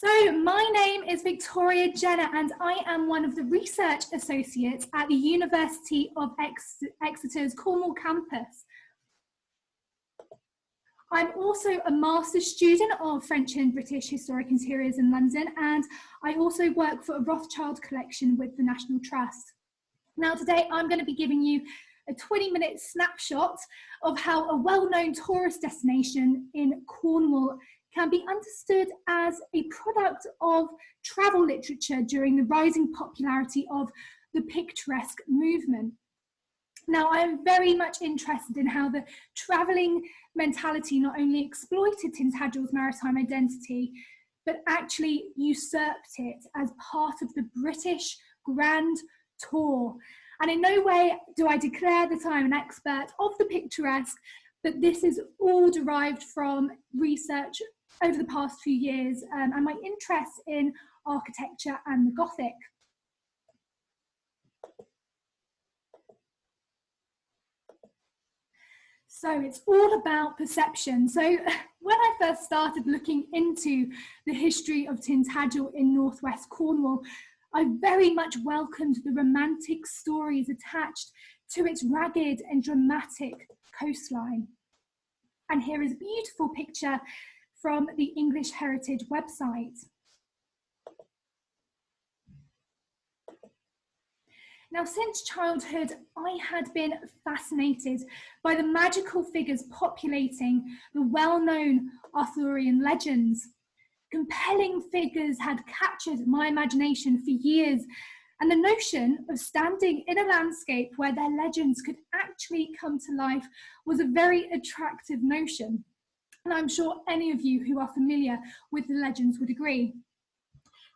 So my name is Victoria Jenner and I am one of the research associates at the University of Exeter's Cornwall campus. I'm also a master's student of French and British Historic Interiors in London, and I also work for a Rothschild collection with the National Trust. Now today I'm going to be giving you a 20-minute snapshot of how a well-known tourist destination in Cornwall can be understood as a product of travel literature during the rising popularity of the picturesque movement. Now, I'm very much interested in how the travelling mentality not only exploited Tintagel's maritime identity, but actually usurped it as part of the British Grand Tour. And in no way do I declare that I'm an expert of the picturesque, but this is all derived from research over the past few years and my interest in architecture and the Gothic. So it's all about perception. So when I first started looking into the history of Tintagel in northwest Cornwall, I very much welcomed the romantic stories attached to its ragged and dramatic coastline. And here is a beautiful picture from the English Heritage website. Now, since childhood, I had been fascinated by the magical figures populating the well-known Arthurian legends. Compelling figures had captured my imagination for years, and the notion of standing in a landscape where their legends could actually come to life was a very attractive notion. And I'm sure any of you who are familiar with the legends would agree.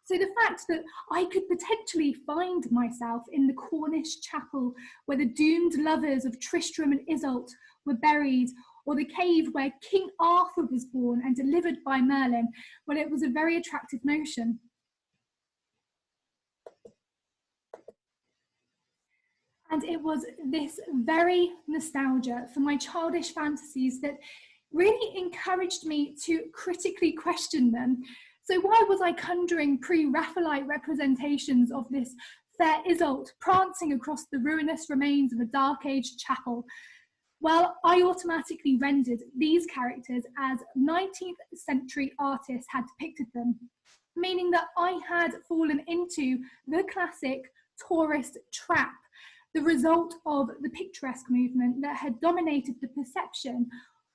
So the fact that I could potentially find myself in the Cornish chapel where the doomed lovers of Tristram and Isolde were buried, or the cave where King Arthur was born and delivered by Merlin, well, it was a very attractive notion. And it was this very nostalgia for my childish fantasies that really encouraged me to critically question them. So why was I conjuring pre-Raphaelite representations of this fair Isolde prancing across the ruinous remains of a Dark Age chapel? Well, I automatically rendered these characters as 19th century artists had depicted them, meaning that I had fallen into the classic tourist trap, the result of the picturesque movement that had dominated the perception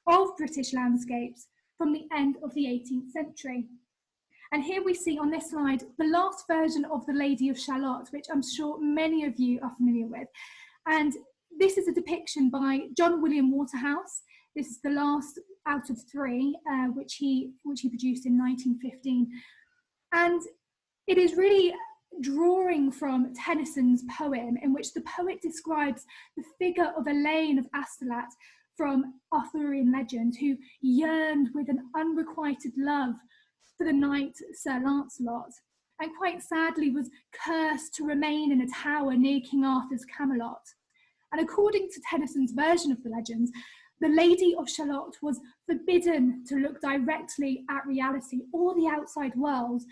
of British landscapes from the end of the 18th century. And here we see on this slide the last version of The Lady of Shalott, which I'm sure many of you are familiar with. And this is a depiction by John William Waterhouse. This is the last out of three, which he produced in 1915. And it is really drawing from Tennyson's poem, in which the poet describes the figure of Elaine of Astolat from Arthurian legend, who yearned with an unrequited love for the knight Sir Lancelot, and quite sadly was cursed to remain in a tower near King Arthur's Camelot. And according to Tennyson's version of the legends, the Lady of Shalott was forbidden to look directly at reality or the outside world.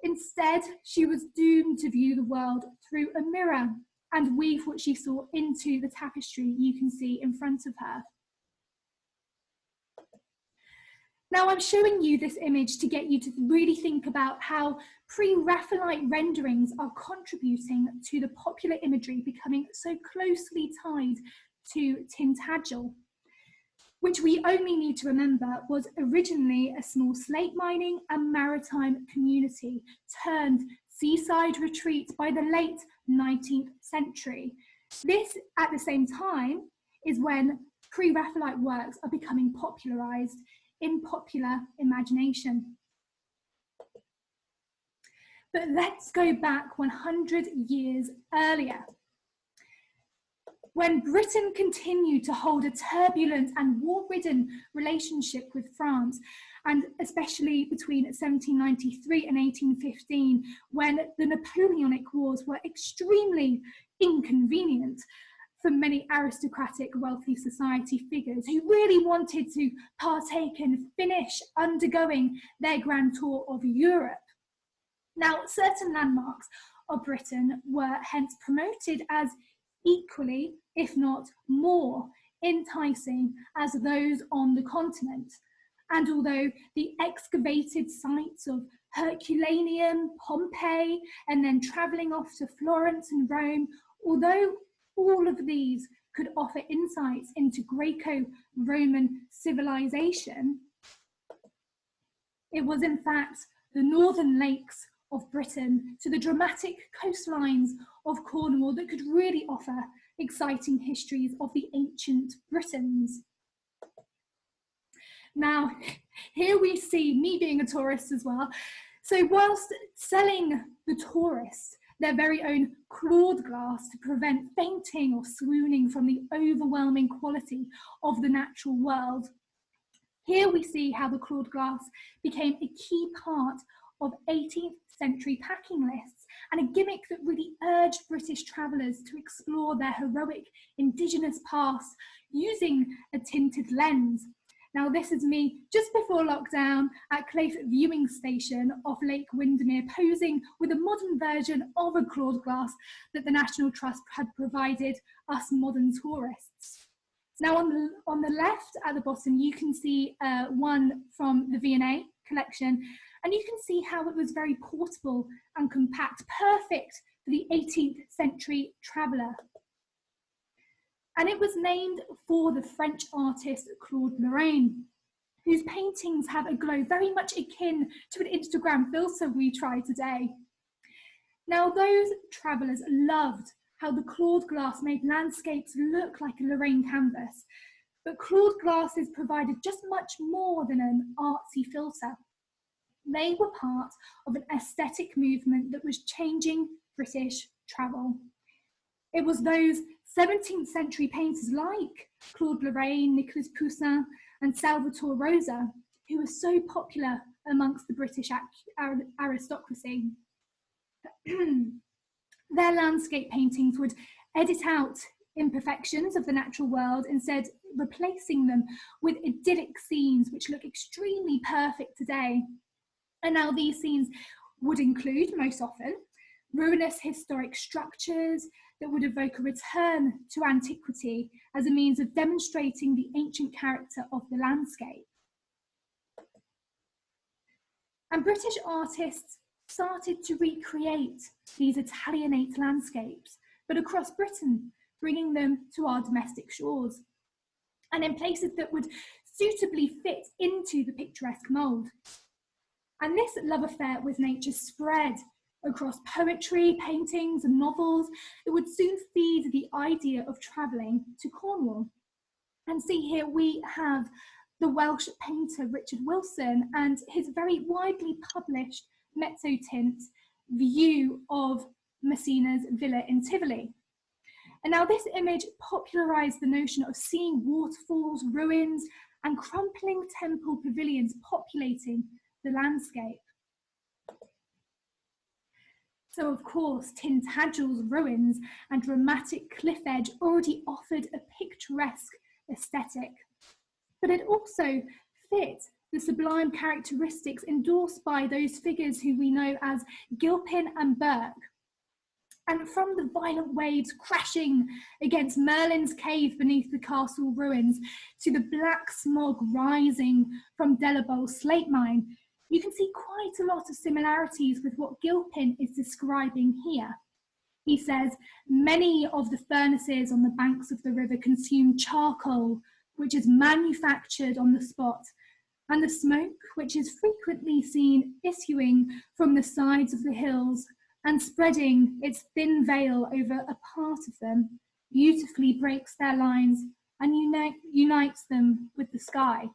Instead, she was doomed to view the world through a mirror and weave what she saw into the tapestry you can see in front of her. Now, I'm showing you this image to get you to really think about how pre-Raphaelite renderings are contributing to the popular imagery becoming so closely tied to Tintagel, which we only need to remember was originally a small slate mining and maritime community turned seaside retreat by the late 19th century. This, at the same time, is when pre-Raphaelite works are becoming popularised in popular imagination. But let's go back 100 years earlier, when Britain continued to hold a turbulent and war-ridden relationship with France, and especially between 1793 and 1815, when the Napoleonic Wars were extremely inconvenient for many aristocratic, wealthy society figures who really wanted to partake and finish undergoing their grand tour of Europe. Now, certain landmarks of Britain were hence promoted as equally, if not more, enticing as those on the continent. And although the excavated sites of Herculaneum, Pompeii, and then travelling off to Florence and Rome, although all of these could offer insights into Greco-Roman civilization, it was in fact the northern lakes of Britain to the dramatic coastlines of Cornwall that could really offer exciting histories of the ancient Britons. Now, here we see me being a tourist as well. So whilst selling the tourists their very own clawed glass to prevent fainting or swooning from the overwhelming quality of the natural world, here we see how the clawed glass became a key part of 18th century packing lists and a gimmick that really urged British travellers to explore their heroic indigenous past using a tinted lens. Now, this is me just before lockdown at Claife Viewing Station off Lake Windermere, posing with a modern version of a clawed glass that the National Trust had provided us modern tourists. Now, on the left at the bottom, you can see one from the V&A collection, and you can see how it was very portable and compact, perfect for the 18th century traveller. And it was named for the French artist Claude Lorraine, whose paintings have a glow very much akin to an Instagram filter we try today. Now, those travellers loved how the clawed glass made landscapes look like a Lorraine canvas, but clawed glasses provided just much more than an artsy filter. They were part of an aesthetic movement that was changing British travel. It was those 17th century painters like Claude Lorraine, Nicolas Poussin, and Salvator Rosa who were so popular amongst the British aristocracy. Their landscape paintings would edit out imperfections of the natural world, instead replacing them with idyllic scenes which look extremely perfect today. And now these scenes would include, most often, ruinous historic structures that would evoke a return to antiquity as a means of demonstrating the ancient character of the landscape. And British artists started to recreate these Italianate landscapes, but across Britain, bringing them to our domestic shores, and in places that would suitably fit into the picturesque mould. And this love affair with nature spread across poetry, paintings, and novels that would soon feed the idea of travelling to Cornwall. And see, here we have the Welsh painter Richard Wilson and his very widely published mezzotint view of Messina's villa in Tivoli. And now this image popularised the notion of seeing waterfalls, ruins, and crumbling temple pavilions populating the landscape. So of course, Tintagel's ruins and dramatic cliff edge already offered a picturesque aesthetic, but it also fit the sublime characteristics endorsed by those figures who we know as Gilpin and Burke. And from the violent waves crashing against Merlin's cave beneath the castle ruins to the black smog rising from Delabole slate mine, you can see quite a lot of similarities with what Gilpin is describing here. He says, many of the furnaces on the banks of the river consume charcoal, which is manufactured on the spot, and the smoke, which is frequently seen issuing from the sides of the hills and spreading its thin veil over a part of them, beautifully breaks their lines and unites them with the sky.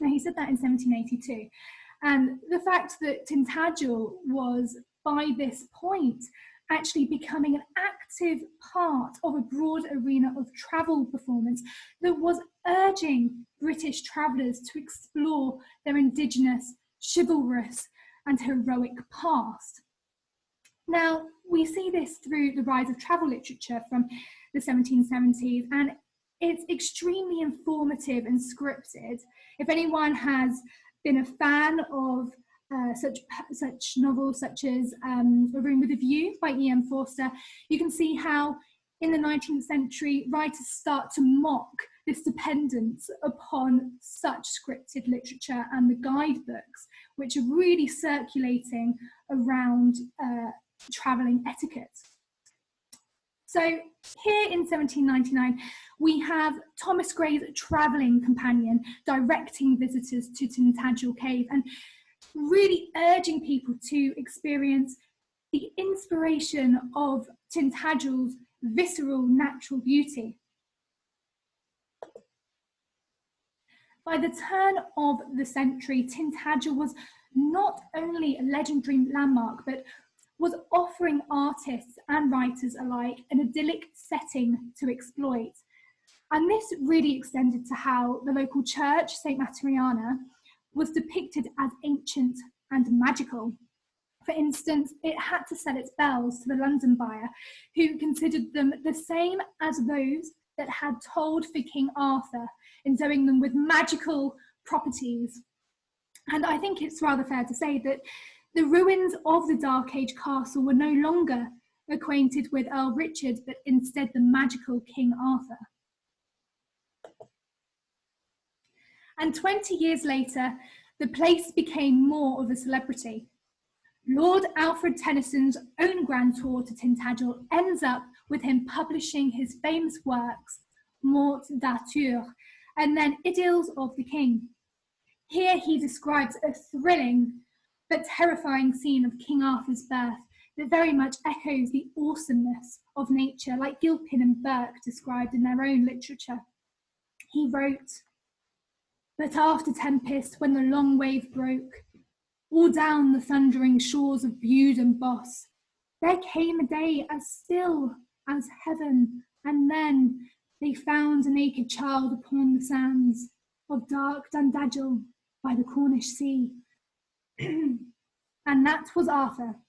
Now, he said that in 1782. And the fact that Tintagel was, by this point, actually becoming an active part of a broad arena of travel performance that was urging British travellers to explore their indigenous, chivalrous and heroic past. Now, we see this through the rise of travel literature from the 1770s, and it's extremely informative and scripted. If anyone has been a fan of such novels such as A Room with a View by E.M. Forster, you can see how in the 19th century writers start to mock this dependence upon such scripted literature and the guidebooks, which are really circulating around travelling etiquette. So here in 1799, we have Thomas Gray's travelling companion directing visitors to Tintagel Cave and really urging people to experience the inspiration of Tintagel's visceral natural beauty. By the turn of the century, Tintagel was not only a legendary landmark, but was offering artists and writers alike an idyllic setting to exploit. And this really extended to how the local church, St. Materiana, was depicted as ancient and magical. For instance, it had to sell its bells to the London buyer, who considered them the same as those that had tolled for King Arthur, endowing them with magical properties. And I think it's rather fair to say that the ruins of the Dark Age castle were no longer acquainted with Earl Richard, but instead the magical King Arthur. And 20 years later, the place became more of a celebrity. Lord Alfred Tennyson's own grand tour to Tintagel ends up with him publishing his famous works, Morte d'Arthur, and then Idylls of the King. Here he describes a thrilling but terrifying scene of King Arthur's birth that very much echoes the awesomeness of nature, like Gilpin and Burke described in their own literature. He wrote, "But after tempest, when the long wave broke, all down the thundering shores of Bude and Boss, there came a day as still as heaven, and then they found a naked child upon the sands of dark Tintagel by the Cornish sea." And that was Arthur.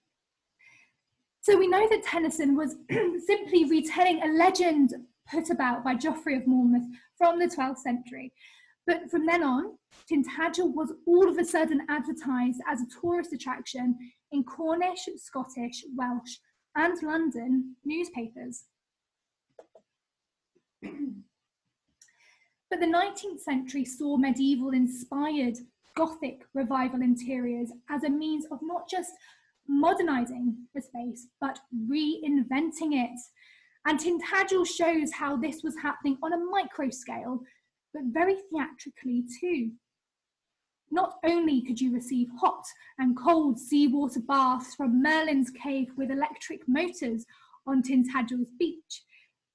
So we know that Tennyson was simply retelling a legend put about by Geoffrey of Monmouth from the 12th century. But from then on, Tintagel was all of a sudden advertised as a tourist attraction in Cornish, Scottish, Welsh, and London newspapers. But the 19th century saw medieval-inspired Gothic revival interiors as a means of not just modernising the space, but reinventing it. And Tintagel shows how this was happening on a micro scale, but very theatrically too. Not only could you receive hot and cold seawater baths from Merlin's cave with electric motors on Tintagel's beach,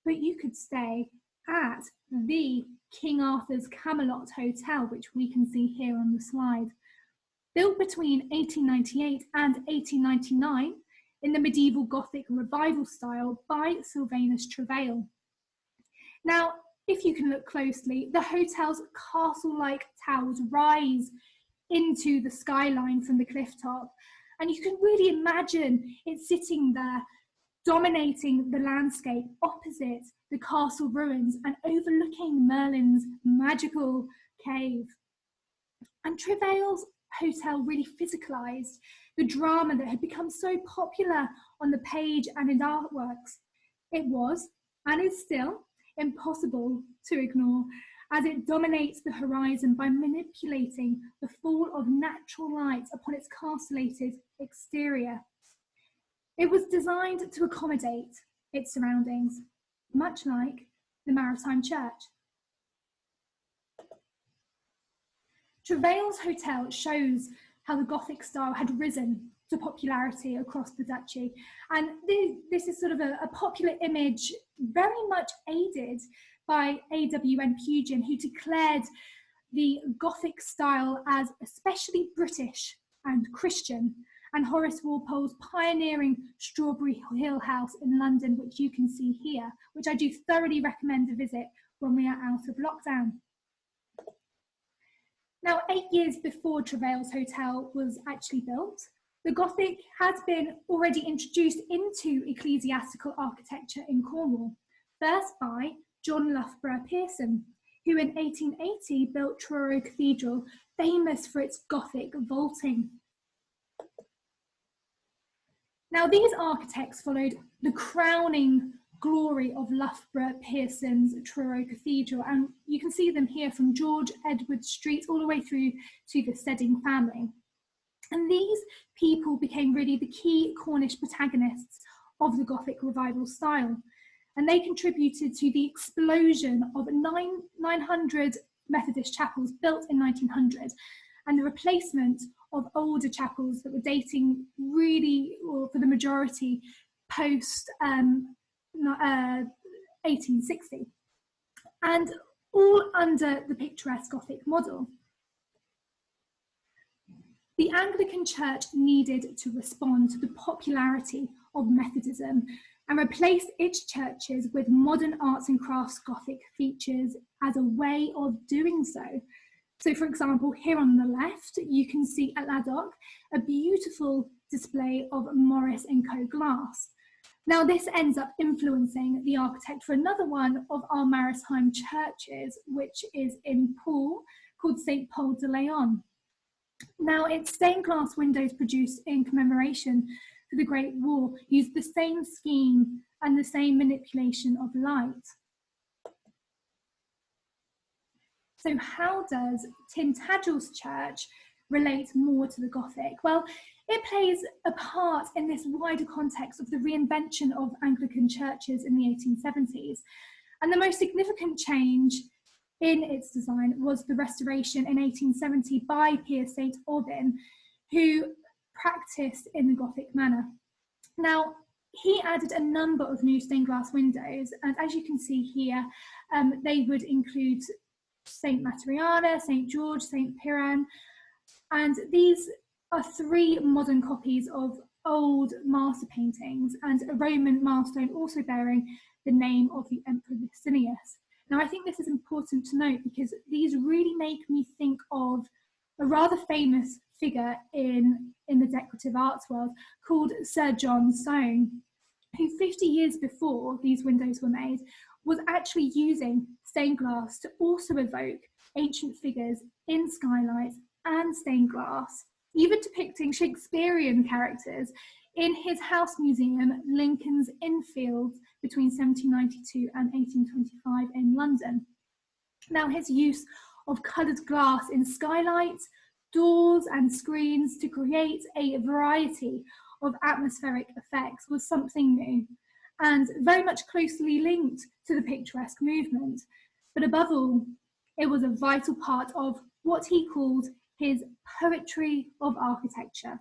but you could stay at the King Arthur's Camelot Hotel, which we can see here on the slide. Built between 1898 and 1899 in the medieval Gothic revival style by Sylvanus Trevena. Now, if you can look closely, the hotel's castle-like towers rise into the skyline from the cliff top, and you can really imagine it sitting there, dominating the landscape opposite the castle ruins and overlooking Merlin's magical cave. And Trevena's hotel really physicalized the drama that had become so popular on the page and in artworks. It was, and is still, impossible to ignore, as it dominates the horizon by manipulating the fall of natural light upon its castellated exterior. It was designed to accommodate its surroundings, much like the Maritime church. Trevena's hotel shows how the Gothic style had risen to popularity across the duchy, and this is sort of a popular image very much aided by A.W.N. Pugin, who declared the Gothic style as especially British and Christian, and Horace Walpole's pioneering Strawberry Hill House in London, which you can see here, which I do thoroughly recommend a visit when we are out of lockdown. Now, 8 years before Trevena's Hotel was actually built, the Gothic has been already introduced into ecclesiastical architecture in Cornwall, first by John Loughborough Pearson, who in 1880 built Truro Cathedral, famous for its Gothic vaulting. Now, these architects followed the crowning glory of Loughborough Pearson's Truro Cathedral, and you can see them here from George Edward Street all the way through to the Sedding family. And these people became really the key Cornish protagonists of the Gothic revival style, and they contributed to the explosion of 900 Methodist chapels built in 1900 and the replacement of older chapels that were dating really, or for the majority, post 1860, and all under the picturesque Gothic model. The Anglican Church needed to respond to the popularity of Methodism and replace its churches with modern arts and crafts Gothic features as a way of doing so. So, for example, here on the left, you can see at Laddock a beautiful display of Morris & Co glass. Now, this ends up influencing the architect for another one of our Maritime churches, which is in Poole, called St. Paul de Leon. Now, its stained glass windows produced in commemoration for the Great War used the same scheme and the same manipulation of light. So how does Tintagel's church relate more to the Gothic? Well, it plays a part in this wider context of the reinvention of Anglican churches in the 1870s. And the most significant change in its design was the restoration in 1870 by Piers St. Aubyn, who practiced in the Gothic manner. Now, he added a number of new stained glass windows, and as you can see here, they would include St. Materiana, St. George, St. Piran, and these are three modern copies of old master paintings and a Roman milestone also bearing the name of the Emperor Licinius. Now, I think this is important to note because these really make me think of a rather famous figure in the decorative arts world called Sir John Soane, who 50 years before these windows were made was actually using stained glass to also evoke ancient figures in skylights and stained glass, even depicting Shakespearean characters in his house museum, Lincoln's Inn Fields, between 1792 and 1825 in London. Now, his use of coloured glass in skylights, doors and screens to create a variety of atmospheric effects was something new and very much closely linked to the picturesque movement. But above all, it was a vital part of what he called his poetry of architecture.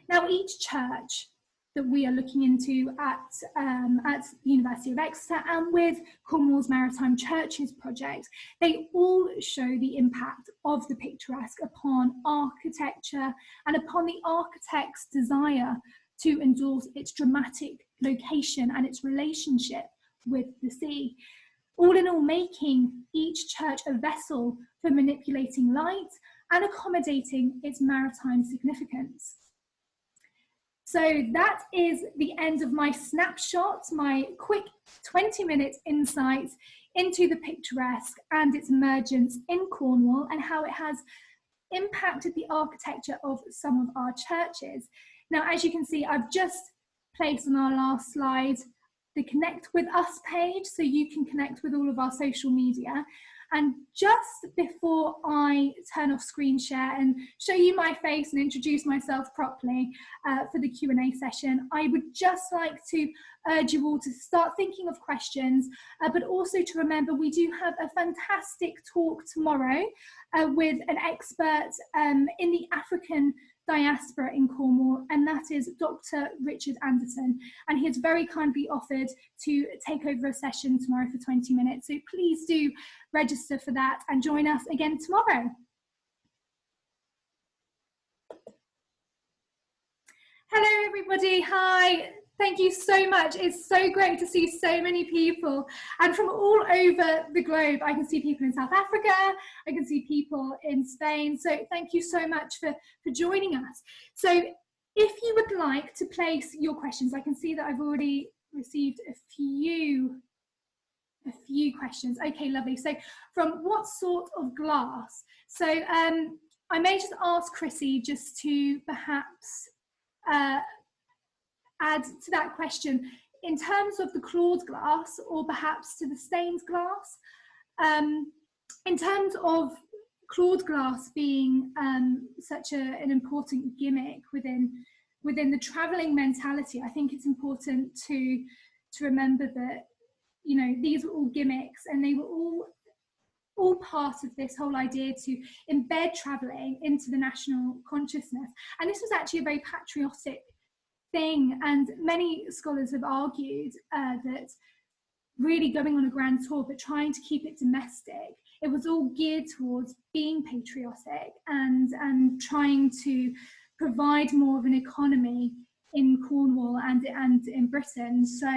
Now, each church that we are looking into at the University of Exeter and with Cornwall's Maritime Churches project, they all show the impact of the picturesque upon architecture and upon the architect's desire to endorse its dramatic location and its relationship with the sea. All in all, making each church a vessel for manipulating light and accommodating its maritime significance. So that is the end of my snapshot, my quick 20-minute insight into the picturesque and its emergence in Cornwall and how it has impacted the architecture of some of our churches. Now, as you can see, I've just placed on our last slide the Connect With Us page, so you can connect with all of our social media. And just before I turn off screen share and show you my face and introduce myself properly for the Q&A session, I would just like to urge you all to start thinking of questions, but also to remember we do have a fantastic talk tomorrow with an expert in the African diaspora in Cornwall, and that is Dr. Richard Anderson, and he has very kindly offered to take over a session tomorrow for 20 minutes, so please do register for that and join us again tomorrow. Hello everybody, hi. Thank you so much. It's so great to see so many people and from all over the globe. I can see people in South Africa, I can see people in Spain. So thank you so much for joining us. So if you would like to place your questions, I can see that I've already received a few questions. Okay, lovely. So from what sort of glass? So I may just ask Chrissy just to perhaps add to that question in terms of the clawed glass, or perhaps to the stained glass. In terms of clawed glass being such an important gimmick within the travelling mentality, I think it's important to remember that, you know, these were all gimmicks, and they were all part of this whole idea to embed travelling into the national consciousness. And this was actually a very patriotic thing, and many scholars have argued that really going on a grand tour but trying to keep it domestic, it was all geared towards being patriotic and trying to provide more of an economy in Cornwall and in Britain. So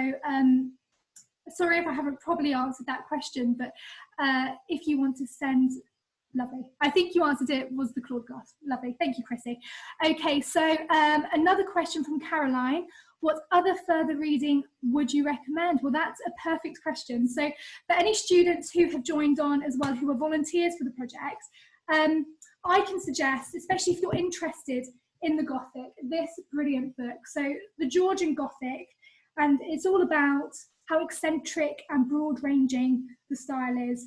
sorry if I haven't probably answered that question, but if you want to send, lovely. I think you answered it, was the clawed glass. Lovely, thank you, Chrissy. Okay, so another question from Caroline. What other further reading would you recommend? Well, that's a perfect question. So for any students who have joined on as well, who are volunteers for the project, I can suggest, especially if you're interested in the Gothic, this brilliant book. So the Georgian Gothic, and it's all about how eccentric and broad-ranging the style is.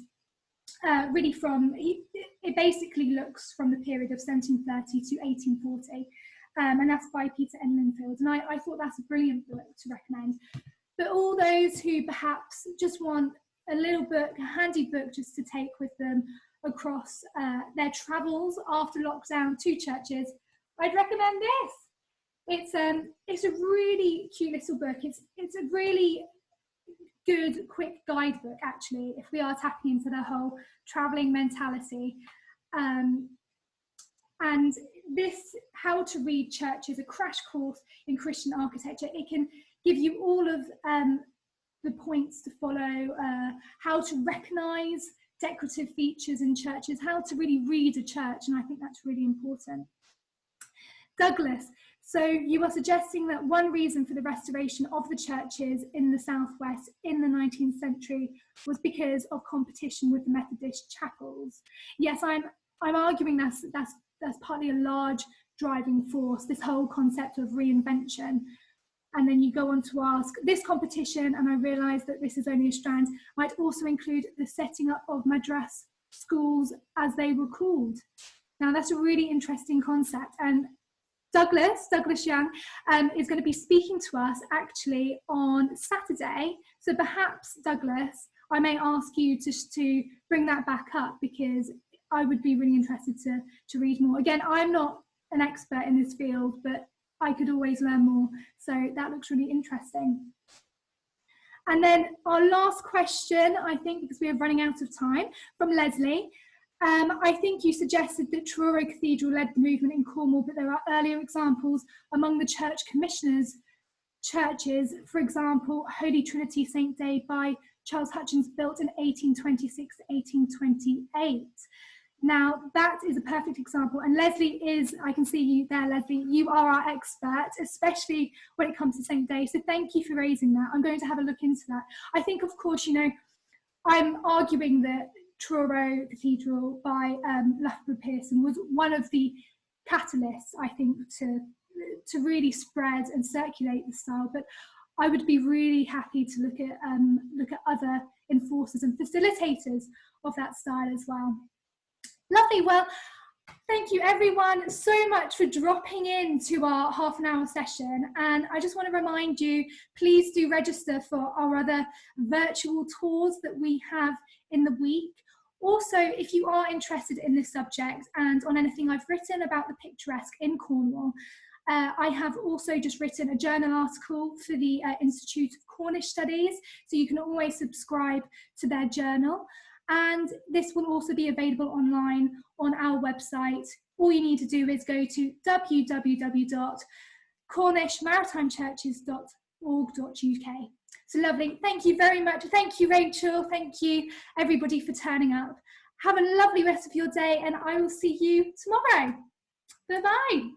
Really from, it basically looks from the period of 1730 to 1840. And that's by Peter N. Linfield. And I thought that's a brilliant book to recommend. But all those who perhaps just want a little book, a handy book just to take with them across their travels after lockdown to churches, I'd recommend this. It's a really cute little book. It's a really good, quick guidebook, actually, if we are tapping into the whole travelling mentality. And this How to Read Church is a crash course in Christian architecture. It can give you all of the points to follow, how to recognise decorative features in churches, how to really read a church, and I think that's really important. Douglas, so you are suggesting that one reason for the restoration of the churches in the southwest in the 19th century was because of competition with the Methodist chapels. Yes, I'm arguing that's partly a large driving force, this whole concept of reinvention. And then you go on to ask, this competition, and I realise that this is only a strand, might also include the setting up of madras schools as they were called. Now that's a really interesting concept, and Douglas Young is going to be speaking to us actually on Saturday. So perhaps, Douglas, I may ask you to bring that back up, because I would be really interested to read more. Again, I'm not an expert in this field, but I could always learn more. So that looks really interesting. And then our last question, I think, because we are running out of time, from Leslie. I think you suggested that Truro Cathedral led the movement in Cornwall, but there are earlier examples among the church commissioners' churches. For example, Holy Trinity St. Day by Charles Hutchins, built in 1826 to 1828. Now, that is a perfect example. And Leslie is, I can see you there, Leslie, you are our expert, especially when it comes to St. Day. So thank you for raising that. I'm going to have a look into that. I think, of course, you know, I'm arguing that Truro Cathedral by Loughborough Pearson was one of the catalysts, I think, to really spread and circulate the style. But I would be really happy to look at other enforcers and facilitators of that style as well. Lovely. Well, thank you everyone so much for dropping into our half-an-hour session. And I just want to remind you, please do register for our other virtual tours that we have in the week. Also, if you are interested in this subject and on anything I've written about the picturesque in Cornwall, I have also just written a journal article for the Institute of Cornish Studies, so you can always subscribe to their journal. And this will also be available online on our website. All you need to do is go to www.cornishmaritimechurches.org.uk. So lovely. Thank you very much. Thank you, Rachel. Thank you, everybody, for turning up. Have a lovely rest of your day, and I will see you tomorrow. Bye-bye.